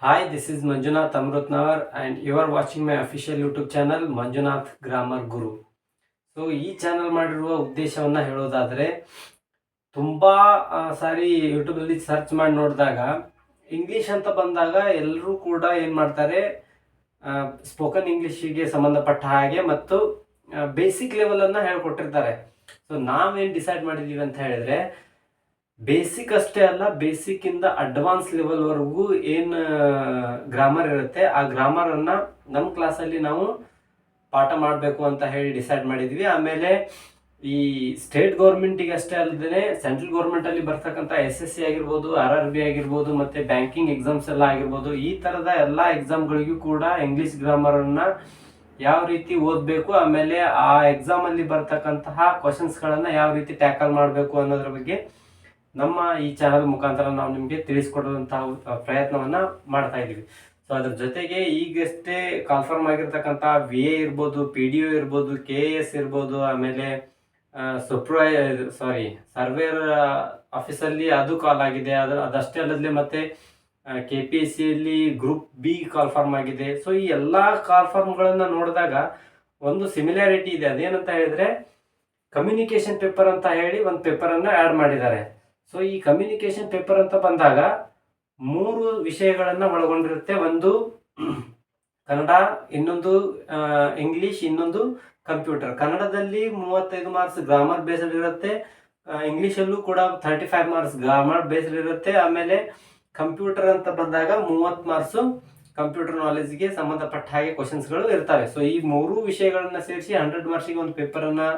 Hi, this is Manjunath Amrutnavar and you are watching my official YouTube channel Manjunath Grammar Guru. So ಈ channel ಮಾಡಿರುವ ಉದ್ದೇಶವನ್ನು ಹೇಳೋದಾದರೆ ತುಂಬ ಸಾರಿ ಯೂಟ್ಯೂಬಲ್ಲಿ ಸರ್ಚ್ ಮಾಡಿ ನೋಡಿದಾಗ ಇಂಗ್ಲೀಷ್ ಅಂತ ಬಂದಾಗ ಎಲ್ಲರೂ ಕೂಡ ಏನು ಮಾಡ್ತಾರೆ, ಸ್ಪೋಕನ್ ಇಂಗ್ಲೀಷಿಗೆ ಸಂಬಂಧಪಟ್ಟ ಹಾಗೆ ಮತ್ತು ಬೇಸಿಕ್ ಲೆವೆಲನ್ನು ಹೇಳ್ಕೊಟ್ಟಿರ್ತಾರೆ. ಸೊ ನಾವೇನು ಡಿಸೈಡ್ ಮಾಡಿದ್ದೀವಿ ಅಂತ ಹೇಳಿದರೆ ಬೇಸಿಕ್ ಅಷ್ಟೇ ಅಲ್ಲ, ಬೇಸಿಕ್ ಇಂದ ಅಡ್ವಾನ್ಸ್ ಲೆವೆಲ್ವರೆಗೂ ಏನು ಗ್ರಾಮರ್ ಇರುತ್ತೆ ಆ ಗ್ರಾಮರನ್ನು ನಮ್ಮ ಕ್ಲಾಸಲ್ಲಿ ನಾವು ಪಾಠ ಮಾಡಬೇಕು ಅಂತ ಹೇಳಿ ಡಿಸೈಡ್ ಮಾಡಿದ್ವಿ. ಆಮೇಲೆ ಈ ಸ್ಟೇಟ್ ಗೌರ್ಮೆಂಟಿಗೆ ಅಷ್ಟೇ ಅಲ್ಲದೆ ಸೆಂಟ್ರಲ್ ಗೌರ್ಮೆಂಟಲ್ಲಿ ಬರ್ತಕ್ಕಂಥ SSC ಆಗಿರ್ಬೋದು, RRB ಆಗಿರ್ಬೋದು, ಮತ್ತು ಬ್ಯಾಂಕಿಂಗ್ ಎಕ್ಸಾಮ್ಸ್ ಎಲ್ಲ ಆಗಿರ್ಬೋದು, ಈ ಥರದ ಎಲ್ಲ ಎಕ್ಸಾಮ್ಗಳಿಗೂ ಕೂಡ ಇಂಗ್ಲೀಷ್ ಗ್ರಾಮರನ್ನು ಯಾವ ರೀತಿ ಓದಬೇಕು, ಆಮೇಲೆ ಆ ಎಕ್ಸಾಮಲ್ಲಿ ಬರ್ತಕ್ಕಂತಹ ಕ್ವಶನ್ಸ್ಗಳನ್ನು ಯಾವ ರೀತಿ ಟ್ಯಾಕಲ್ ಮಾಡಬೇಕು ಅನ್ನೋದ್ರ ಬಗ್ಗೆ ನಮ್ಮ ಈ ಚಾನಲ್ ಮುಖಾಂತರ ನಾವು ನಿಮಗೆ ತಿಳಿಸ್ಕೊಡುವಂತಹ ಪ್ರಯತ್ನವನ್ನು ಮಾಡ್ತಾ ಇದ್ದೀವಿ. ಸೊ ಅದ್ರ ಜೊತೆಗೆ ಈಗಷ್ಟೇ ಕಾನ್ಫರ್ಮ್ ಆಗಿರ್ತಕ್ಕಂಥ VA ಇರ್ಬೋದು, PDO ಇರ್ಬೋದು, KAS ಇರ್ಬೋದು, ಆಮೇಲೆ ಸರ್ವೇರ್ ಆಫೀಸಲ್ಲಿ ಅದು ಕಾಲ್ ಆಗಿದೆ. ಅದಷ್ಟೇ ಅಲ್ಲದೆ ಮತ್ತೆ KPSCಯಲ್ಲಿ ಗ್ರೂಪ್ B ಕಾಲ್ಫಾರ್ಮ್ ಆಗಿದೆ. ಸೊ ಈ ಎಲ್ಲ ಕಾಲ್ಫಾರ್ಮ್ಗಳನ್ನು ನೋಡಿದಾಗ ಒಂದು ಸಿಮಿಲಾರಿಟಿ ಇದೆ. ಅದೇನಂತ ಹೇಳಿದ್ರೆ ಕಮ್ಯುನಿಕೇಶನ್ ಪೇಪರ್ ಅಂತ ಹೇಳಿ ಒಂದು ಪೇಪರನ್ನು ಆ್ಯಡ್ ಮಾಡಿದ್ದಾರೆ. ಸೊ ಈ ಕಮ್ಯುನಿಕೇಶನ್ ಪೇಪರ್ ಅಂತ ಬಂದಾಗ 3 ವಿಷಯಗಳನ್ನು ಒಳಗೊಂಡಿರುತ್ತೆ. ಒಂದು ಕನ್ನಡ, ಇನ್ನೊಂದು ಇಂಗ್ಲೀಷ್, ಇನ್ನೊಂದು ಕಂಪ್ಯೂಟರ್. ಕನ್ನಡದಲ್ಲಿ 35 ಮಾರ್ಕ್ಸ್ ಗ್ರಾಮರ್ ಬೇಸ್ಡ್ ಇರುತ್ತೆ, ಇಂಗ್ಲೀಷಲ್ಲೂ ಕೂಡ 35 ಮಾರ್ಕ್ಸ್ ಗ್ರಾಮರ್ ಬೇಸ್ಡ್ ಇರುತ್ತೆ. ಆಮೇಲೆ ಕಂಪ್ಯೂಟರ್ ಅಂತ ಬಂದಾಗ 30 ಮಾರ್ಕ್ಸು ಕಂಪ್ಯೂಟರ್ ನಾಲೆಜ್ಗೆ ಸಂಬಂಧಪಟ್ಟ ಹಾಗೆ ಕ್ವಶನ್ಸ್ಗಳು ಇರ್ತವೆ. ಸೊ ಈ 3 ವಿಷಯಗಳನ್ನು ಸೇರಿಸಿ 100 ಮಾರ್ಕ್ಸಿಗೆ ಒಂದು ಪೇಪರನ್ನು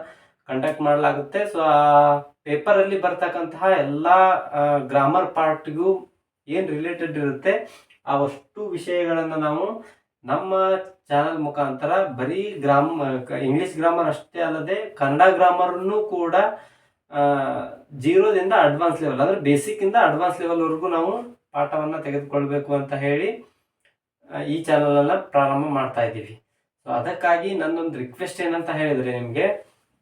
ಕಂಡಕ್ಟ್ ಮಾಡಲಾಗುತ್ತೆ. ಸೊ ಆ ಪೇಪರಲ್ಲಿ ಬರ್ತಕ್ಕಂತಹ ಎಲ್ಲ ಗ್ರಾಮರ್ ಪಾರ್ಟ್ಗೂ ಏನು ರಿಲೇಟೆಡ್ ಇರುತ್ತೆ ಅವಷ್ಟು ವಿಷಯಗಳನ್ನು ನಾವು ನಮ್ಮ ಚಾನಲ್ ಮುಖಾಂತರ ಬರೀ ಇಂಗ್ಲೀಷ್ ಗ್ರಾಮರ್ ಅಷ್ಟೇ ಅಲ್ಲದೆ ಕನ್ನಡ ಗ್ರಾಮರನ್ನು ಕೂಡ 0ದಿಂದ ಅಡ್ವಾನ್ಸ್ ಲೆವೆಲ್, ಅಂದರೆ ಬೇಸಿಕ್ಕಿಂದ ಅಡ್ವಾನ್ಸ್ ಲೆವೆಲ್ವರೆಗೂ ನಾವು ಪಾಠವನ್ನು ತೆಗೆದುಕೊಳ್ಬೇಕು ಅಂತ ಹೇಳಿ ಈ ಚಾನಲನ್ನು ಪ್ರಾರಂಭ ಮಾಡ್ತಾ ಇದ್ದೀವಿ. ಸೊ ಅದಕ್ಕಾಗಿ ನನ್ನೊಂದು ರಿಕ್ವೆಸ್ಟ್ ಏನಂತ ಹೇಳಿದರೆ, ನಿಮಗೆ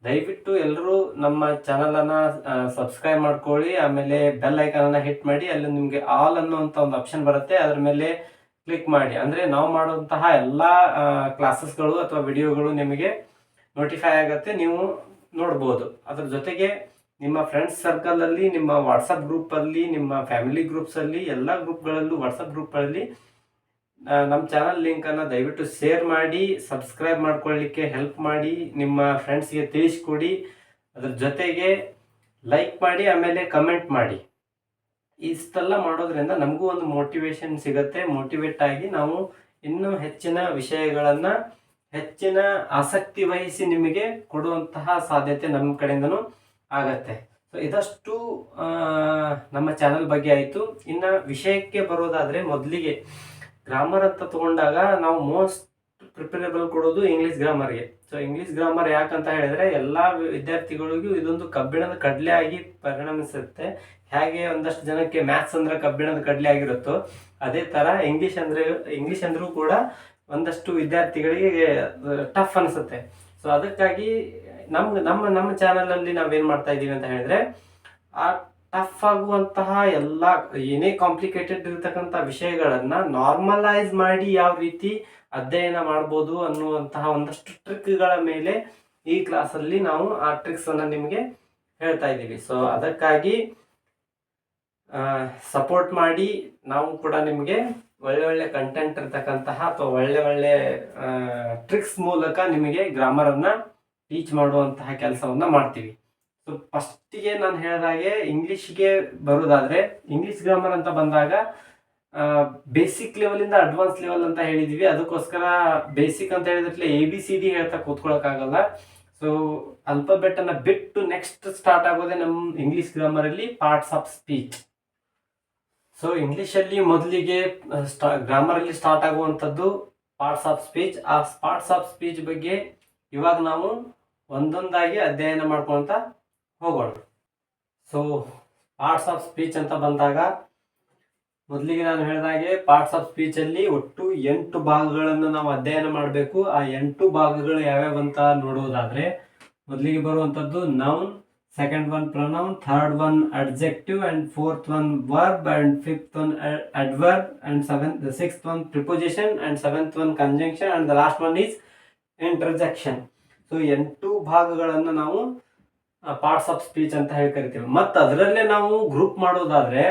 ದಯವಿಟ್ಟು ಎಲ್ಲರೂ ನಮ್ಮ ಚಾನಲನ್ನು ಸಬ್ಸ್ಕ್ರೈಬ್ ಮಾಡ್ಕೊಳ್ಳಿ. ಆಮೇಲೆ ಬೆಲ್ ಐಕಾನನ್ನು ಹಿಟ್ ಮಾಡಿ, ಅಲ್ಲಿ ನಿಮಗೆ ಆಲ್ ಅನ್ನುವಂಥ ಒಂದು ಆಪ್ಷನ್ ಬರುತ್ತೆ, ಅದ್ರ ಮೇಲೆ ಕ್ಲಿಕ್ ಮಾಡಿ. ಅಂದರೆ ನಾವು ಮಾಡುವಂತಹ ಎಲ್ಲ ಕ್ಲಾಸಸ್ಗಳು ಅಥವಾ ವಿಡಿಯೋಗಳು ನಿಮಗೆ ನೋಟಿಫೈ ಆಗುತ್ತೆ, ನೀವು ನೋಡ್ಬೋದು. ಅದ್ರ ಜೊತೆಗೆ ನಿಮ್ಮ ಫ್ರೆಂಡ್ಸ್ ಸರ್ಕಲಲ್ಲಿ, ನಿಮ್ಮ ವಾಟ್ಸಪ್ ಗ್ರೂಪಲ್ಲಿ, ನಿಮ್ಮ ಫ್ಯಾಮಿಲಿ ಗ್ರೂಪ್ಸಲ್ಲಿ, ಎಲ್ಲ ಗ್ರೂಪ್ಗಳಲ್ಲೂ ವಾಟ್ಸಪ್ ಗ್ರೂಪ್ಗಳಲ್ಲಿ ನಮ್ಮ ಚಾನಲ್ ಲಿಂಕನ್ನು ದಯವಿಟ್ಟು ಶೇರ್ ಮಾಡಿ, ಸಬ್ಸ್ಕ್ರೈಬ್ ಮಾಡ್ಕೊಳ್ಳಿಕ್ಕೆ ಹೆಲ್ಪ್ ಮಾಡಿ, ನಿಮ್ಮ ಫ್ರೆಂಡ್ಸ್ಗೆ ತಿಳಿಸ್ಕೊಡಿ. ಅದ್ರ ಜೊತೆಗೆ ಲೈಕ್ ಮಾಡಿ, ಆಮೇಲೆ ಕಮೆಂಟ್ ಮಾಡಿ. ಇಷ್ಟೆಲ್ಲ ಮಾಡೋದ್ರಿಂದ ನಮಗೂ ಒಂದು ಮೋಟಿವೇಶನ್ ಸಿಗುತ್ತೆ. ಮೋಟಿವೇಟ್ ಆಗಿ ನಾವು ಇನ್ನೂ ಹೆಚ್ಚಿನ ವಿಷಯಗಳನ್ನು ಹೆಚ್ಚಿನ ಆಸಕ್ತಿ ವಹಿಸಿ ನಿಮಗೆ ಕೊಡುವಂತಹ ಸಾಧ್ಯತೆ ನಮ್ಮ ಕಡೆಯಿಂದನೂ ಆಗತ್ತೆ. ಸೊ ಇದಷ್ಟು ನಮ್ಮ ಚಾನಲ್ ಬಗ್ಗೆ ಆಯಿತು. ಇನ್ನು ವಿಷಯಕ್ಕೆ ಬರೋದಾದರೆ, ಮೊದಲಿಗೆ ಗ್ರಾಮರ್ ಅಂತ ತಗೊಂಡಾಗ ನಾವು ಮೋಸ್ಟ್ ಪ್ರಿಫರೇಬಲ್ ಕೊಡೋದು ಇಂಗ್ಲೀಷ್ ಗ್ರಾಮರ್ಗೆ. ಸೊ ಇಂಗ್ಲೀಷ್ ಗ್ರಾಮರ್ ಯಾಕಂತ ಹೇಳಿದ್ರೆ ಎಲ್ಲ ವಿದ್ಯಾರ್ಥಿಗಳಿಗೂ ಇದೊಂದು ಕಬ್ಬಿಣದ ಕಡಲೆ ಆಗಿ ಪರಿಣಮಿಸುತ್ತೆ. ಹೇಗೆ ಒಂದಷ್ಟು ಜನಕ್ಕೆ ಮ್ಯಾಥ್ಸ್ ಅಂದ್ರೆ ಕಬ್ಬಿಣದ ಕಡಲೆ ಆಗಿರುತ್ತೋ, ಅದೇ ಥರ ಇಂಗ್ಲೀಷ್ ಅಂದ್ರೂ ಕೂಡ ಒಂದಷ್ಟು ವಿದ್ಯಾರ್ಥಿಗಳಿಗೆ ಟಫ್ ಅನಿಸುತ್ತೆ. ಸೊ ಅದಕ್ಕಾಗಿ ನಮ್ಮ ಚಾನಲಲ್ಲಿ ನಾವೇನು ಮಾಡ್ತಾ ಇದ್ದೀವಿ ಅಂತ ಹೇಳಿದ್ರೆ, ಆ ಟಫ್ ಆಗುವಂತಹ ಎಲ್ಲ ಏನೇ ಕಾಂಪ್ಲಿಕೇಟೆಡ್ ಇರತಕ್ಕಂಥ ವಿಷಯಗಳನ್ನು ನಾರ್ಮಲೈಸ್ ಮಾಡಿ ಯಾವ ರೀತಿ ಅಧ್ಯಯನ ಮಾಡ್ಬೋದು ಅನ್ನುವಂತಹ ಒಂದಷ್ಟು ಟ್ರಿಕ್ಗಳ ಮೇಲೆ ಈ ಕ್ಲಾಸಲ್ಲಿ ನಾವು ಆ ಟ್ರಿಕ್ಸನ್ನು ನಿಮಗೆ ಹೇಳ್ತಾ ಇದ್ದೀವಿ. ಸೊ ಅದಕ್ಕಾಗಿ ಸಪೋರ್ಟ್ ಮಾಡಿ. ನಾವು ಕೂಡ ನಿಮಗೆ ಒಳ್ಳೆ ಕಂಟೆಂಟ್ ಇರ್ತಕ್ಕಂತಹ ಅಥವಾ ಒಳ್ಳೆ ಟ್ರಿಕ್ಸ್ ಮೂಲಕ ನಿಮಗೆ ಗ್ರಾಮರನ್ನು ಟೀಚ್ ಮಾಡುವಂತಹ ಕೆಲಸವನ್ನು ಮಾಡ್ತೀವಿ. ಸೊ ಫಸ್ಟಿಗೆ ನಾನು ಹೇಳಿದಾಗೆ ಇಂಗ್ಲೀಷ್ಗೆ ಬರೋದಾದರೆ, ಇಂಗ್ಲೀಷ್ ಗ್ರಾಮರ್ ಅಂತ ಬಂದಾಗ ಬೇಸಿಕ್ ಲೆವೆಲಿಂದ ಅಡ್ವಾನ್ಸ್ ಲೆವೆಲ್ ಅಂತ ಹೇಳಿದ್ವಿ. ಅದಕ್ಕೋಸ್ಕರ ಬೇಸಿಕ್ ಅಂತ ಹೇಳಿದ್ರೆ ABCD ಹೇಳ್ತಾ ಕೂತ್ಕೊಳ್ಳೋಕ್ಕಾಗಲ್ಲ. ಸೊ ಅಲ್ಫಾಬೆಟನ್ನು ಬಿಟ್ಟು ನೆಕ್ಸ್ಟ್ ಸ್ಟಾರ್ಟ್ ಆಗೋದೇ ನಮ್ಮ ಇಂಗ್ಲೀಷ್ ಗ್ರಾಮರಲ್ಲಿ ಪಾರ್ಟ್ಸ್ ಆಫ್ ಸ್ಪೀಚ್. ಸೊ ಇಂಗ್ಲೀಷಲ್ಲಿ ಮೊದಲಿಗೆ ಗ್ರಾಮರಲ್ಲಿ ಸ್ಟಾರ್ಟ್ ಆಗುವಂಥದ್ದು ಪಾರ್ಟ್ಸ್ ಆಫ್ ಸ್ಪೀಚ್. ಆ ಪಾರ್ಟ್ಸ್ ಆಫ್ ಸ್ಪೀಚ್ ಬಗ್ಗೆ ಇವಾಗ ನಾವು ಒಂದೊಂದಾಗಿ ಅಧ್ಯಯನ ಮಾಡ್ಕೊಳ್ತಾ ಹೋಗೋಣ. ಸೊ ಪಾರ್ಟ್ಸ್ ಆಫ್ ಸ್ಪೀಚ್ ಅಂತ ಬಂದಾಗ, ಮೊದಲಿಗೆ ನಾನು ಹೇಳಿದಾಗೆ ಪಾರ್ಟ್ಸ್ ಆಫ್ ಸ್ಪೀಚಲ್ಲಿ ಒಟ್ಟು 8 ಭಾಗಗಳನ್ನು ನಾವು ಅಧ್ಯಯನ ಮಾಡಬೇಕು. ಆ 8 ಭಾಗಗಳು ಯಾವ್ಯಾವ ಅಂತ ನೋಡೋದಾದರೆ, ಮೊದಲಿಗೆ ಬರುವಂಥದ್ದು noun, second one pronoun, third one adjective, and fourth one verb, and fifth one adverb, and the sixth one preposition, and seventh one conjunction, and the last one is interjection. So 8 ಭಾಗಗಳನ್ನು ನಾವು parts of speech ಅಂತ ಹೇಳಿ ಕರಿತೀವಿ. ಮತ್ತು ಅದರಲ್ಲೇ ನಾವು group ಮಾಡೋದಾದ್ರೆ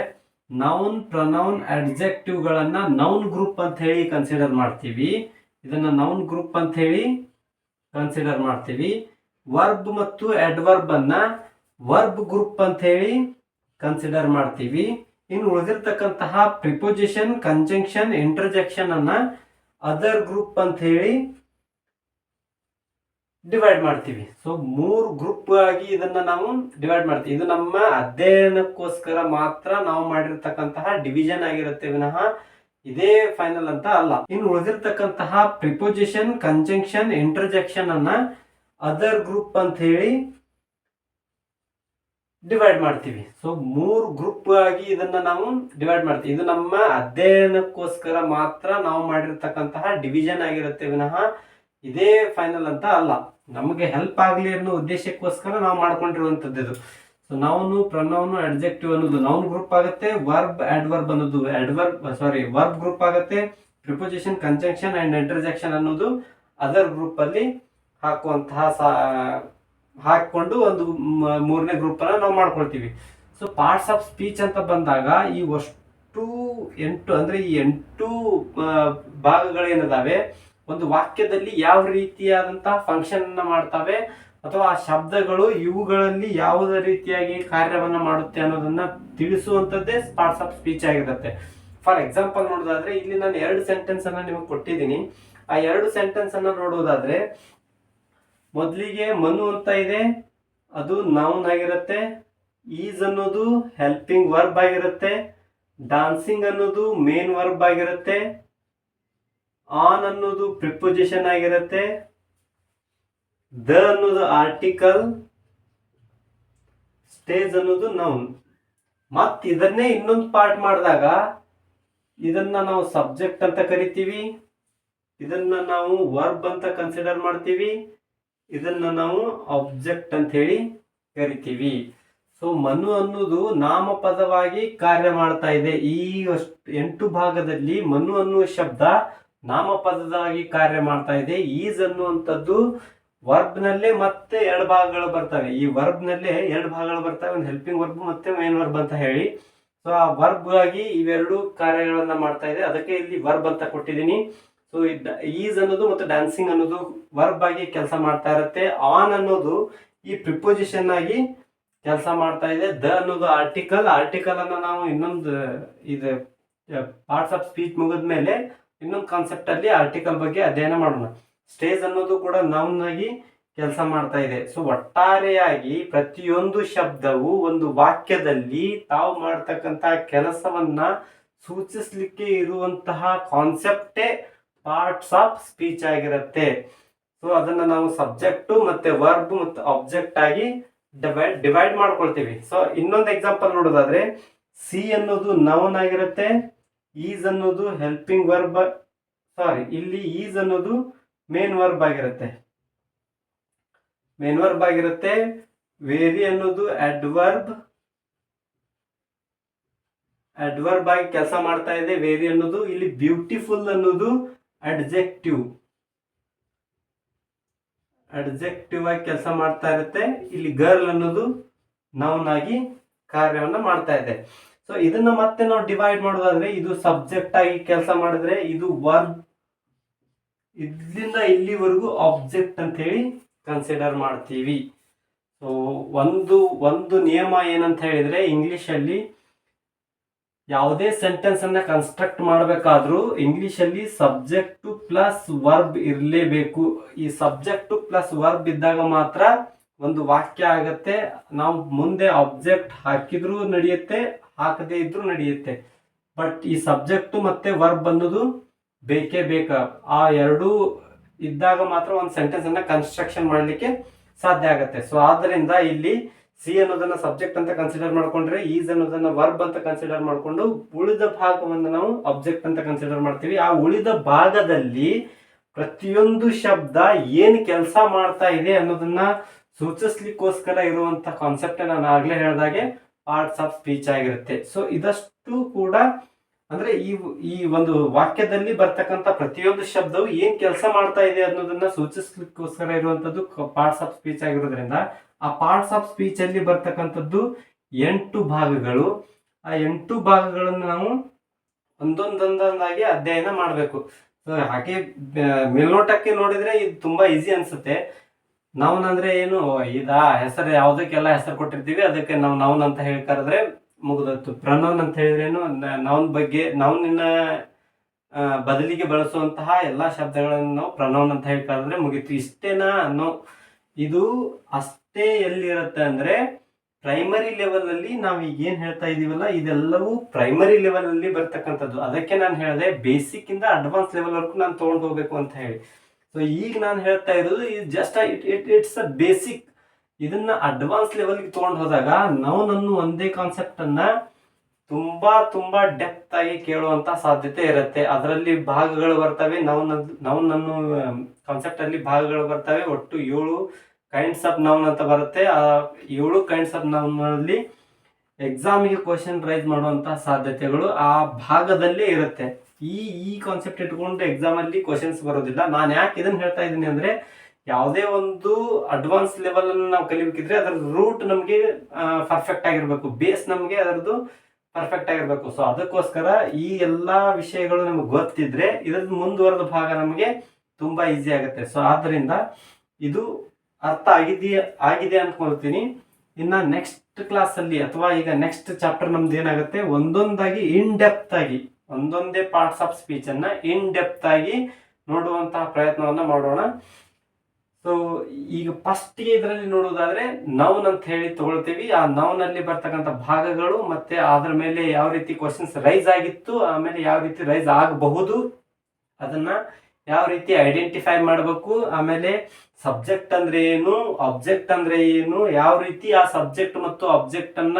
noun, pronoun, ಅಡ್ಜೆಕ್ಟಿವ್ಗಳನ್ನ noun group ಅಂತ ಹೇಳಿ ಕನ್ಸಿಡರ್ ಮಾಡ್ತೀವಿ. ಇದನ್ನ ನೌನ್ ಗ್ರೂಪ್ ಅಂತ ಹೇಳಿ ಕನ್ಸಿಡರ್ ಮಾಡ್ತೀವಿ. ವರ್ಬ್ ಮತ್ತು ಅಡ್ವರ್ಬ್ ಅನ್ನ ವರ್ಬ್ ಗ್ರೂಪ್ ಅಂತ ಹೇಳಿ ಕನ್ಸಿಡರ್ ಮಾಡ್ತೀವಿ. ಇನ್ನು ಉಳಿದಿರ್ತಕ್ಕಂತಹ ಪ್ರಿಪೋಸಿಷನ್, ಕಂಜಂಕ್ಷನ್, ಇಂಟರ್ಜೆಕ್ಷನ್ ಅನ್ನ ಅದರ್ ಗ್ರೂಪ್ ಅಂತ ಹೇಳಿ ಡಿವೈಡ್ ಮಾಡ್ತೀವಿ. ಸೊ 3 ಗ್ರೂಪ್ ಆಗಿ ಇದನ್ನ ನಾವು ಡಿವೈಡ್ ಮಾಡ್ತೀವಿ. ಇದು ನಮ್ಮ ಅಧ್ಯಯನಕ್ಕೋಸ್ಕರ ಮಾತ್ರ ನಾವು ಮಾಡಿರ್ತಕ್ಕಂತಹ ಡಿವಿಷನ್ ಆಗಿರುತ್ತೆ ವಿನಃ ಇದೇ ಫೈನಲ್ ಅಂತ ಅಲ್ಲ. ಇನ್ನು ಉಳಿದಿರ್ತಕ್ಕಂತಹ ಪ್ರಿಪೋಸಿಷನ್, ಕಂಜಂಕ್ಷನ್, ಇಂಟರ್ಜೆಕ್ಷನ್ ಅನ್ನ ಅದರ್ ಗ್ರೂಪ್ ಅಂತ ಹೇಳಿ ಡಿವೈಡ್ ಮಾಡ್ತೀವಿ. ಸೊ 3 ಗ್ರೂಪ್ ಆಗಿ ಇದನ್ನ ನಾವು ಡಿವೈಡ್ ಮಾಡ್ತೀವಿ. ಇದು ನಮ್ಮ ಅಧ್ಯಯನಕ್ಕೋಸ್ಕರ ಮಾತ್ರ ನಾವು ಮಾಡಿರ್ತಕ್ಕಂತಹ ಡಿವಿಷನ್ ಆಗಿರುತ್ತೆ ವಿನಃ ಇದೇ ಫೈನಲ್ ಅಂತ ಅಲ್ಲ. ನಮಗೆ ಹೆಲ್ಪ್ ಆಗಲಿ ಅನ್ನೋ ಉದ್ದೇಶಕ್ಕೋಸ್ಕರ ನಾವು ಮಾಡ್ಕೊಂಡಿರುವಂತದ್ದು ಇದು. ಸೊ ನೌನು, ಪ್ರನೌನು, ಅಡ್ಜೆಕ್ಟಿವ್ ಅನ್ನೋದು ನೌನ್ ಗ್ರೂಪ್ ಆಗುತ್ತೆ. ವರ್ಬ್, ಅಡ್ವರ್ಬ್ ಅನ್ನೋದು ವರ್ಬ್ ಗ್ರೂಪ್ ಆಗುತ್ತೆ. ಪ್ರಿಪೋಸಿಷನ್, ಕಂಜಂಕ್ಷನ್ ಅಂಡ್ ಇಂಟರ್ಜೆಕ್ಷನ್ ಅನ್ನೋದು ಅದರ್ ಗ್ರೂಪ್ ಅಲ್ಲಿ ಹಾಕೊಂಡು ಒಂದು 3ನೇ ಗ್ರೂಪ್ ಅನ್ನ ನಾವು ಮಾಡ್ಕೊಳ್ತೀವಿ. ಸೊ ಪಾರ್ಟ್ಸ್ ಆಫ್ ಸ್ಪೀಚ್ ಅಂತ ಬಂದಾಗ ಈ ಅಷ್ಟು 8 ಅಂದ್ರೆ ಈ 8 ಭಾಗಗಳೇನಿದಾವೆ ಒಂದು ವಾಕ್ಯದಲ್ಲಿ ಯಾವ ರೀತಿಯಾದಂತಹ ಫಂಕ್ಷನ್ ಅನ್ನ ಮಾಡ್ತವೆ ಅಥವಾ ಆ ಶಬ್ದಗಳು ಇವುಗಳಲ್ಲಿ ಯಾವುದೇ ರೀತಿಯಾಗಿ ಕಾರ್ಯವನ್ನ ಮಾಡುತ್ತೆ ಅನ್ನೋದನ್ನ ತಿಳಿಸುವಂತದ್ದೇ ಪಾರ್ಟ್ಸ್ ಆಫ್ ಸ್ಪೀಚ್ ಆಗಿರುತ್ತೆ. ಫಾರ್ ಎಕ್ಸಾಂಪಲ್ ನೋಡೋದಾದ್ರೆ ಇಲ್ಲಿ ನಾನು 2 ಸೆಂಟೆನ್ಸ್ ಅನ್ನ ನಿಮಗೆ ಕೊಟ್ಟಿದ್ದೀನಿ. ಆ 2 ಸೆಂಟೆನ್ಸ್ ಅನ್ನ ನೋಡುವುದಾದ್ರೆ ಮೊದಲಿಗೆ ಮನು ಅಂತ ಇದೆ, ಅದು ನೌನ್ ಆಗಿರುತ್ತೆ. ಈಸ್ ಅನ್ನೋದು ಹೆಲ್ಪಿಂಗ್ ವರ್ಬ್ ಆಗಿರುತ್ತೆ. ಡಾನ್ಸಿಂಗ್ ಅನ್ನೋದು ಮೇನ್ ವರ್ಬ್ ಆಗಿರುತ್ತೆ. ಆನ್ ಅನ್ನೋದು ಪ್ರಿಪೋಸಿಷನ್ ಆಗಿರುತ್ತೆ. ದ ಅನ್ನೋದು ಆರ್ಟಿಕಲ್. ಸ್ಟೇಜ್ ಅನ್ನೋದು ನೌನ್. ಮತ್ ಇದನ್ನೇ ಇನ್ನೊಂದು ಪಾರ್ಟ್ ಮಾಡಿದಾಗ ಇದನ್ನ ನಾವು ಸಬ್ಜೆಕ್ಟ್ ಅಂತ ಕರಿತೀವಿ. ಇದನ್ನ ನಾವು ವರ್ಬ್ ಅಂತ ಕನ್ಸಿಡರ್ ಮಾಡ್ತೀವಿ. ಇದನ್ನ ನಾವು ಆಬ್ಜೆಕ್ಟ್ ಅಂತ ಹೇಳಿ ಕರಿತೀವಿ. ಸೊ ಮನು ಅನ್ನೋದು ನಾಮಪದವಾಗಿ ಕಾರ್ಯ ಮಾಡ್ತಾ ಇದೆ. ಈ 8 ಭಾಗದಲ್ಲಿ ಮನು ಅನ್ನುವ ಶಬ್ದ ನಾಮಪದವಾಗಿ ಕಾರ್ಯ ಮಾಡ್ತಾ ಇದೆ. ಈಸ್ ಅನ್ನುವಂಥದ್ದು ವರ್ಬ್ ನಲ್ಲೇ ಮತ್ತೆ 2 ಭಾಗಗಳು ಬರ್ತವೆ. ಈ ವರ್ಬ್ ನಲ್ಲೇ 2 ಭಾಗಗಳು ಬರ್ತವೆ, ಒಂದು ಹೆಲ್ಪಿಂಗ್ ವರ್ಬ್ ಮತ್ತೆ ಮೇನ್ ವರ್ಬ್ ಅಂತ ಹೇಳಿ. ಸೊ ಆ ವರ್ಬ್ ಆಗಿ ಇವೆರಡು ಕಾರ್ಯಗಳನ್ನ ಮಾಡ್ತಾ ಇದೆ, ಅದಕ್ಕೆ ಇಲ್ಲಿ ವರ್ಬ್ ಅಂತ ಕೊಟ್ಟಿದ್ದೀನಿ. ಸೊ ಈಸ್ ಅನ್ನೋದು ಮತ್ತು ಡ್ಯಾನ್ಸಿಂಗ್ ಅನ್ನೋದು ವರ್ಬ್ ಆಗಿ ಕೆಲಸ ಮಾಡ್ತಾ ಇರುತ್ತೆ. ಆನ್ ಅನ್ನೋದು ಈ ಪ್ರಿಪೋಸಿಷನ್ ಆಗಿ ಕೆಲಸ ಮಾಡ್ತಾ ಇದೆ. ದ ಅನ್ನೋದು ಆರ್ಟಿಕಲ್ ಅನ್ನ ನಾವು ಇನ್ನೊಂದು ಇದು ಪಾರ್ಟ್ಸ್ ಆಫ್ ಸ್ಪೀಚ್ ಮುಗಿದ್ಮೇಲೆ ಇನ್ನೊಂದು ಕಾನ್ಸೆಪ್ಟ್ ಅಲ್ಲಿ ಆರ್ಟಿಕಲ್ ಬಗ್ಗೆ ಅಧ್ಯಯನ ಮಾಡೋಣ. ಸ್ಟೇಜ್ ಅನ್ನೋದು ಕೂಡ ನೌನ್ ಆಗಿ ಕೆಲಸ ಮಾಡ್ತಾ ಇದೆ. ಸೊ ಒಟ್ಟಾರೆಯಾಗಿ ಪ್ರತಿಯೊಂದು ಶಬ್ದವು ಒಂದು ವಾಕ್ಯದಲ್ಲಿ ತಾವು ಮಾಡ್ತಕ್ಕಂತಹ ಕೆಲಸವನ್ನ ಸೂಚಿಸ್ಲಿಕ್ಕೆ ಇರುವಂತಹ ಕಾನ್ಸೆಪ್ಟೇ ಪಾರ್ಟ್ಸ್ ಆಫ್ ಸ್ಪೀಚ್ ಆಗಿರುತ್ತೆ. ಸೊ ಅದನ್ನ ನಾವು ಸಬ್ಜೆಕ್ಟ್ ಮತ್ತೆ ವರ್ಬ್ ಮತ್ತು ಆಬ್ಜೆಕ್ಟ್ ಆಗಿ ಡಿವೈಡ್ ಮಾಡ್ಕೊಳ್ತೀವಿ. ಸೊ ಇನ್ನೊಂದು ಎಕ್ಸಾಂಪಲ್ ನೋಡೋದಾದ್ರೆ ಸಿ ಅನ್ನೋದು ನೌನ್ ಆಗಿರುತ್ತೆ. ಈಸ್ ಅನ್ನೋದು ಹೆಲ್ಪಿಂಗ್ ವರ್ಬ್, ಇಲ್ಲಿ ಈಸ್ ಅನ್ನೋದು ಮೇನ್ ವರ್ಬ್ ಆಗಿರುತ್ತೆ. ವೇರಿ ಅನ್ನೋದು ಅಡ್ವರ್ಬ್ ಆಗಿ ಕೆಲಸ ಮಾಡ್ತಾ ಇದೆ. ವೇರಿ ಅನ್ನೋದು ಇಲ್ಲಿ ಬ್ಯೂಟಿಫುಲ್ ಅನ್ನೋದು ಅಡ್ಜೆಕ್ಟಿವ್ ಆಗಿ ಕೆಲಸ ಮಾಡ್ತಾ ಇರುತ್ತೆ. ಇಲ್ಲಿ ಗರ್ಲ್ ಅನ್ನೋದು ನೌನ್ ಆಗಿ ಕಾರ್ಯವನ್ನ ಮಾಡ್ತಾ ಇದೆ. ಸೊ ಇದನ್ನ ಮತ್ತೆ ನಾವು ಡಿವೈಡ್ ಮಾಡೋದಾದ್ರೆ ಇದು ಸಬ್ಜೆಕ್ಟ್ ಆಗಿ ಕೆಲಸ ಮಾಡಿದ್ರೆ ಇದು ವರ್ಬ್, ಇಲ್ಲಿಂದ ಇಲ್ಲಿವರೆಗೂ ಆಬ್ಜೆಕ್ಟ್ ಅಂತ ಹೇಳಿ ಕನ್ಸಿಡರ್ ಮಾಡ್ತೀವಿ. ಸೊ ಒಂದು ನಿಯಮ ಏನಂತ ಹೇಳಿದ್ರೆ ಇಂಗ್ಲಿಷ್ ಅಲ್ಲಿ ಯಾವುದೇ ಸೆಂಟೆನ್ಸ್ ಅನ್ನ ಕನ್ಸ್ಟ್ರಕ್ಟ್ ಮಾಡಬೇಕಾದ್ರೂ ಇಂಗ್ಲಿಷ್ ಅಲ್ಲಿ ಸಬ್ಜೆಕ್ಟ್ ಪ್ಲಸ್ ವರ್ಬ್ ಇರಲೇಬೇಕು. ಈ ಸಬ್ಜೆಕ್ಟ್ ಪ್ಲಸ್ ವರ್ಬ್ ಇದ್ದಾಗ ಮಾತ್ರ ಒಂದು ವಾಕ್ಯ ಆಗತ್ತೆ. ನಾವು ಮುಂದೆ ಆಬ್ಜೆಕ್ಟ್ ಹಾಕಿದ್ರೂ ನಡೆಯುತ್ತೆ, ಹಾಕದೇ ಇದ್ರೂ ನಡೆಯುತ್ತೆ. ಬಟ್ ಈ ಸಬ್ಜೆಕ್ಟ್ ಮತ್ತೆ ವರ್ಬ್ ಅನ್ನೋದು ಬೇಕೇ ಬೇಕಾ. ಆ ಎರಡೂ ಇದ್ದಾಗ ಮಾತ್ರ ಒಂದು ಸೆಂಟೆನ್ಸ್ ಅನ್ನ ಕನ್ಸ್ಟ್ರಕ್ಷನ್ ಮಾಡಲಿಕ್ಕೆ ಸಾಧ್ಯ ಆಗತ್ತೆ. ಸೊ ಆದ್ದರಿಂದ ಇಲ್ಲಿ ಸಿ ಅನ್ನೋದನ್ನ ಸಬ್ಜೆಕ್ಟ್ ಅಂತ ಕನ್ಸಿಡರ್ ಮಾಡ್ಕೊಂಡ್ರೆ ಈಸ್ ಅನ್ನೋದನ್ನ ವರ್ಬ್ ಅಂತ ಕನ್ಸಿಡರ್ ಮಾಡ್ಕೊಂಡು ಉಳಿದ ಭಾಗವನ್ನು ನಾವು ಆಬ್ಜೆಕ್ಟ್ ಅಂತ ಕನ್ಸಿಡರ್ ಮಾಡ್ತೀವಿ. ಆ ಉಳಿದ ಭಾಗದಲ್ಲಿ ಪ್ರತಿಯೊಂದು ಶಬ್ದ ಏನು ಕೆಲಸ ಮಾಡ್ತಾ ಇದೆ ಅನ್ನೋದನ್ನ ಸೂಚಿಸ್ಲಿಕ್ಕೋಸ್ಕರ ಇರುವಂತ ಕಾನ್ಸೆಪ್ಟ್ ನಾನು ಆಗ್ಲೇ ಹೇಳ್ದಾಗೆ ಪಾರ್ಟ್ಸ್ ಆಫ್ ಸ್ಪೀಚ್ ಆಗಿರುತ್ತೆ. ಸೊ ಇದಷ್ಟು ಕೂಡ ಅಂದ್ರೆ ಈ ಒಂದು ವಾಕ್ಯದಲ್ಲಿ ಬರ್ತಕ್ಕಂಥ ಪ್ರತಿಯೊಂದು ಶಬ್ದವು ಏನ್ ಕೆಲಸ ಮಾಡ್ತಾ ಇದೆ ಅನ್ನೋದನ್ನ ಸೂಚಿಸ್ಲಿಕ್ಕೋಸ್ಕರ ಇರುವಂತದ್ದು ಪಾರ್ಟ್ಸ್ ಆಫ್ ಸ್ಪೀಚ್ ಆಗಿರೋದ್ರಿಂದ ಆ ಪಾರ್ಟ್ಸ್ ಆಫ್ ಸ್ಪೀಚ್ ಅಲ್ಲಿ ಬರ್ತಕ್ಕಂಥದ್ದು 8 ಭಾಗಗಳು. ಆ 8 ಭಾಗಗಳನ್ನು ನಾವು ಒಂದೊಂದೊಂದೊಂದಾಗಿ ಅಧ್ಯಯನ ಮಾಡಬೇಕು. ಸೊ ಹಾಗೆ ಮೇಲ್ನೋಟಕ್ಕೆ ನೋಡಿದ್ರೆ ಇದು ತುಂಬಾ ಈಸಿ ಅನ್ಸುತ್ತೆ. ನೌನ್ ಅಂದ್ರೆ ಏನು, ಇದಾ ಹೆಸರು ಯಾವುದಕ್ಕೆಲ್ಲ ಹೆಸರು ಕೊಟ್ಟಿರ್ತೀವಿ ಅದಕ್ಕೆ ನಾವು ನೌನ್ ಅಂತ ಹೇಳಿ ಕರೆದ್ರೆ ಮುಗಿದೋಯ್ತು. ಪ್ರನೌನ್ ಅಂತ ಹೇಳಿದ್ರೇನು, ನೌನ್ ಬಗ್ಗೆ ನೌನಿನ ಬದಲಿಗೆ ಬಳಸುವಂತಹ ಎಲ್ಲಾ ಶಬ್ದಗಳನ್ನು ನಾವು ಪ್ರನೌನ್ ಅಂತ ಹೇಳಿ ಕರೆದ್ರೆ ಮುಗೀತು. ಇಷ್ಟೇನಾ ಅನ್ನೋ, ಇದು ಅಷ್ಟೇ ಎಲ್ಲಿರುತ್ತೆ ಅಂದ್ರೆ ಪ್ರೈಮರಿ ಲೆವೆಲ್ ಅಲ್ಲಿ ನಾವು ಈಗ ಏನ್ ಹೇಳ್ತಾ ಇದೀವಲ್ಲ ಇದೆಲ್ಲವೂ ಪ್ರೈಮರಿ ಲೆವೆಲ್ ಅಲ್ಲಿ ಬರ್ತಕ್ಕಂಥದ್ದು. ಅದಕ್ಕೆ ನಾನು ಹೇಳಿದೆ ಬೇಸಿಕ್ ಇಂದ ಅಡ್ವಾನ್ಸ್ ಲೆವೆಲ್ ವರ್ಗು ನಾನು ತಗೊಂಡು ಹೋಗ್ಬೇಕು ಅಂತ ಹೇಳಿ. ಸೊ ಈಗ ನಾನು ಹೇಳ್ತಾ ಇರೋದು ಜಸ್ಟ್ ಇಟ್ಸ್ ಅ ಬೇಸಿಕ್. ಇದನ್ನ ಅಡ್ವಾನ್ಸ್ ಲೆವೆಲ್ಗೆ ತಗೊಂಡು ಹೋದಾಗ ನಾವು ನನ್ನ ಒಂದೇ ಕಾನ್ಸೆಪ್ಟ್ ಅನ್ನ ತುಂಬಾ ತುಂಬಾ ಡೆಪ್ತ್ ಆಗಿ ಕೇಳುವಂತ ಸಾಧ್ಯತೆ ಇರುತ್ತೆ. ಅದರಲ್ಲಿ ಭಾಗಗಳು ಬರ್ತವೆ. ನಾವು ನನ್ನ ಕಾನ್ಸೆಪ್ಟ್ ಅಲ್ಲಿ ಭಾಗಗಳು ಬರ್ತವೆ. ಒಟ್ಟು 7 ಕೈಂಡ್ಸ್ ಆಫ್ ನೌನ್ ಅಂತ ಬರುತ್ತೆ. ಆ 7 ಕೈಂಡ್ಸ್ ಆಫ್ ನೌನ್ ನಲ್ಲಿ ಎಕ್ಸಾಮಿಗೆ ಕ್ವಶನ್ ರೈಸ್ ಮಾಡುವಂತ ಸಾಧ್ಯತೆಗಳು ಆ ಭಾಗದಲ್ಲೇ ಇರುತ್ತೆ. ಈ ಕಾನ್ಸೆಪ್ಟ್ ಇಟ್ಕೊಂಡು ಎಕ್ಸಾಮ್ ಅಲ್ಲಿ ಕ್ವಶನ್ಸ್ ಬರೋದಿಲ್ಲ. ನಾನು ಯಾಕೆ ಇದನ್ನ ಹೇಳ್ತಾ ಇದ್ದೀನಿ ಅಂದ್ರೆ ಯಾವುದೇ ಒಂದು ಅಡ್ವಾನ್ಸ್ ಲೆವೆಲ್ ಅನ್ನು ನಾವು ಕಲಿಬೇಕಿದ್ರೆ ಅದರ ರೂಟ್ ನಮಗೆ ಪರ್ಫೆಕ್ಟ್ ಆಗಿರ್ಬೇಕು, ಬೇಸ್ ನಮಗೆ ಅದರದ್ದು ಪರ್ಫೆಕ್ಟ್ ಆಗಿರ್ಬೇಕು. ಸೊ ಅದಕ್ಕೋಸ್ಕರ ಈ ಎಲ್ಲಾ ವಿಷಯಗಳು ನಮಗೆ ಗೊತ್ತಿದ್ರೆ ಇದ್ರದ್ದು ಮುಂದುವರೆದ ಭಾಗ ನಮಗೆ ತುಂಬಾ ಈಸಿ ಆಗುತ್ತೆ. ಸೊ ಆದ್ರಿಂದ ಇದು ಅರ್ಥ ಆಗಿದೆ ಅನ್ಕೊಳ್ತೀನಿ. ಇನ್ನ ನೆಕ್ಸ್ಟ್ ಕ್ಲಾಸ್ ಅಲ್ಲಿ ಅಥವಾ ಈಗ ನೆಕ್ಸ್ಟ್ ಚಾಪ್ಟರ್ ನಮ್ದು ಏನಾಗುತ್ತೆ, ಒಂದೊಂದಾಗಿ ಇನ್ ಡೆಪ್ತ್ ಆಗಿ ಒಂದೊಂದೇ ಪಾರ್ಟ್ಸ್ ಆಫ್ ಸ್ಪೀಚ್ ಅನ್ನ ಇನ್ ಡೆಪ್ತ್ ಆಗಿ ನೋಡುವಂತಹ ಪ್ರಯತ್ನವನ್ನ ಮಾಡೋಣ. ಸೊ ಈಗ ಫಸ್ಟ್ ಗೆ ಇದರಲ್ಲಿ ನೋಡುವುದಾದ್ರೆ ನೌನ್ ಅಂತ ಹೇಳಿ ತಗೊಳ್ತೀವಿ. ಆ ನೌನ್ ಅಲ್ಲಿ ಬರ್ತಕ್ಕಂಥ ಭಾಗಗಳು ಮತ್ತೆ ಅದ್ರ ಮೇಲೆ ಯಾವ ರೀತಿ ಕ್ವಶನ್ಸ್ ರೈಸ್ ಆಗಿತ್ತು, ಆಮೇಲೆ ಯಾವ ರೀತಿ ರೈಸ್ ಆಗಬಹುದು, ಅದನ್ನ ಯಾವ ರೀತಿ ಐಡೆಂಟಿಫೈ ಮಾಡಬೇಕು, ಆಮೇಲೆ ಸಬ್ಜೆಕ್ಟ್ ಅಂದ್ರೆ ಏನು, ಆಬ್ಜೆಕ್ಟ್ ಅಂದ್ರೆ ಏನು, ಯಾವ ರೀತಿ ಆ ಸಬ್ಜೆಕ್ಟ್ ಮತ್ತು ಆಬ್ಜೆಕ್ಟ್ ಅನ್ನ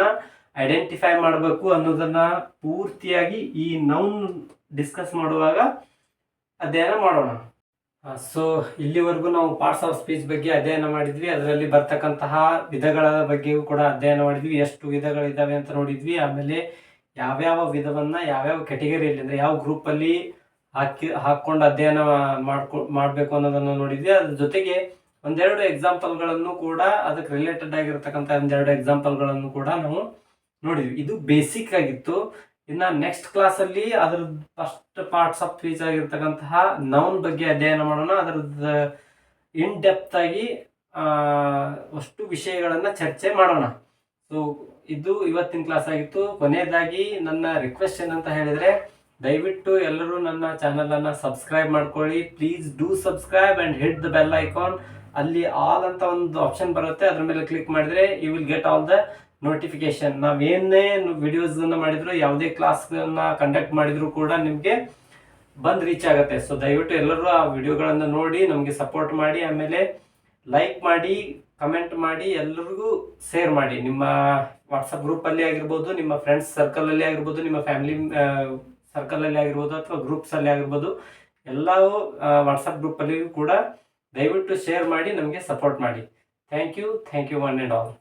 ಐಡೆಂಟಿಫೈ ಮಾಡಬೇಕು ಅನ್ನೋದನ್ನ ಪೂರ್ತಿಯಾಗಿ ಈ ನೌನ್ ಡಿಸ್ಕಸ್ ಮಾಡುವಾಗ ಅಧ್ಯಯನ ಮಾಡೋಣ. ಸೊ ಇಲ್ಲಿವರೆಗೂ ನಾವು ಪಾರ್ಟ್ಸ್ ಆಫ್ ಸ್ಪೀಚ್ ಬಗ್ಗೆ ಅಧ್ಯಯನ ಮಾಡಿದ್ವಿ. ಅದರಲ್ಲಿ ಬರ್ತಕ್ಕಂತಹ ವಿಧಗಳ ಬಗ್ಗೆಯೂ ಕೂಡ ಅಧ್ಯಯನ ಮಾಡಿದ್ವಿ. ಎಷ್ಟು ವಿಧಗಳಿದ್ದಾವೆ ಅಂತ ನೋಡಿದ್ವಿ. ಆಮೇಲೆ ಯಾವ್ಯಾವ ವಿಧವನ್ನ ಯಾವ್ಯಾವ ಕೆಟಗರಿಯಲ್ಲಿ ಅಂದ್ರೆ ಯಾವ ಗ್ರೂಪ್ ಅಲ್ಲಿ ಹಾಕೊಂಡು ಅಧ್ಯಯನ ಮಾಡಬೇಕು ಅನ್ನೋದನ್ನು ನೋಡಿದ್ವಿ. ಅದ್ರ ಜೊತೆಗೆ ಒಂದೆರಡು ಎಕ್ಸಾಂಪಲ್ಗಳನ್ನು ಕೂಡ ಅದಕ್ಕೆ ರಿಲೇಟೆಡ್ ಆಗಿರ್ತಕ್ಕಂಥ ಒಂದೆರಡು ಎಕ್ಸಾಂಪಲ್ಗಳನ್ನು ಕೂಡ ನಾವು ನೋಡಿದ್ವಿ. ಇದು ಬೇಸಿಕ್ ಆಗಿತ್ತು. ಇನ್ನ ನೆಕ್ಸ್ಟ್ ಕ್ಲಾಸ್ ಅಲ್ಲಿ ಅದ್ರ ಫಸ್ಟ್ ಪಾರ್ಟ್ಸ್ ಆಫ್ ಸ್ಪೀಚ್ ಆಗಿರ್ತಕ್ಕಂತಹ ನೌನ್ ಬಗ್ಗೆ ಅಧ್ಯಯನ ಮಾಡೋಣ. ಅದರದ್ದು ಇನ್ ಡೆಪ್ತ್ ಆಗಿ ಅಷ್ಟು ವಿಷಯಗಳನ್ನ ಚರ್ಚೆ ಮಾಡೋಣ. ಸೊ ಇದು ಇವತ್ತಿನ ಕ್ಲಾಸ್ ಆಗಿತ್ತು. ಕೊನೆಯದಾಗಿ ನನ್ನ ರಿಕ್ವೆಸ್ಟ್ ಏನಂತ ಹೇಳಿದ್ರೆ, ದಯವಿಟ್ಟು ಎಲ್ಲರೂ ನನ್ನ ಚಾನಲ್ ಅನ್ನ ಸಬ್ಸ್ಕ್ರೈಬ್ ಮಾಡ್ಕೊಳ್ಳಿ. Please do subscribe and hit the bell icon. ಅಲ್ಲಿ ಆಲ್ ಅಂತ ಒಂದು ಆಪ್ಷನ್ ಬರುತ್ತೆ, ಅದ್ರ ಮೇಲೆ ಕ್ಲಿಕ್ ಮಾಡಿದ್ರೆ you will get all the notification. ನಾವೇನೇ ವಿಡಿಯೋಸ್ ಮಾಡಿದ್ರು, ಯಾವುದೇ ಕ್ಲಾಸ್ ಕಂಡಕ್ಟ್ ಮಾಡಿದ್ರು ಕೂಡ ನಿಮ್ಗೆ ಬಂದ್ ರೀಚ್ ಆಗುತ್ತೆ. ಸೊ ದಯವಿಟ್ಟು ಎಲ್ಲರೂ ಆ ವಿಡಿಯೋಗಳನ್ನ ನೋಡಿ ನಮ್ಗೆ ಸಪೋರ್ಟ್ ಮಾಡಿ, ಆಮೇಲೆ ಲೈಕ್ ಮಾಡಿ, ಕಮೆಂಟ್ ಮಾಡಿ, ಎಲ್ಲರಿಗೂ ಶೇರ್ ಮಾಡಿ. ನಿಮ್ಮ ವಾಟ್ಸಪ್ ಗ್ರೂಪ್ ಅಲ್ಲಿ ಆಗಿರ್ಬೋದು, ನಿಮ್ಮ ಫ್ರೆಂಡ್ಸ್ ಸರ್ಕಲ್ ಅಲ್ಲಿ ಆಗಿರ್ಬೋದು, ನಿಮ್ಮ ಫ್ಯಾಮಿಲಿ ಸರ್ಕಲ್ ಅಲ್ಲಿ ಆಗಿರ್ಬೋದು, ಅಥವಾ ಗ್ರೂಪ್ಸ್ ಅಲ್ಲಿ ಆಗಿರ್ಬೋದು, ಎಲ್ಲವೂ ವಾಟ್ಸಪ್ ಗ್ರೂಪ್ ಅಲ್ಲಿ ಕೂಡ ದಯವಿಟ್ಟು ಶೇರ್ ಮಾಡಿ ನಮಗೆ ಸಪೋರ್ಟ್ ಮಾಡಿ. Thank you one and all.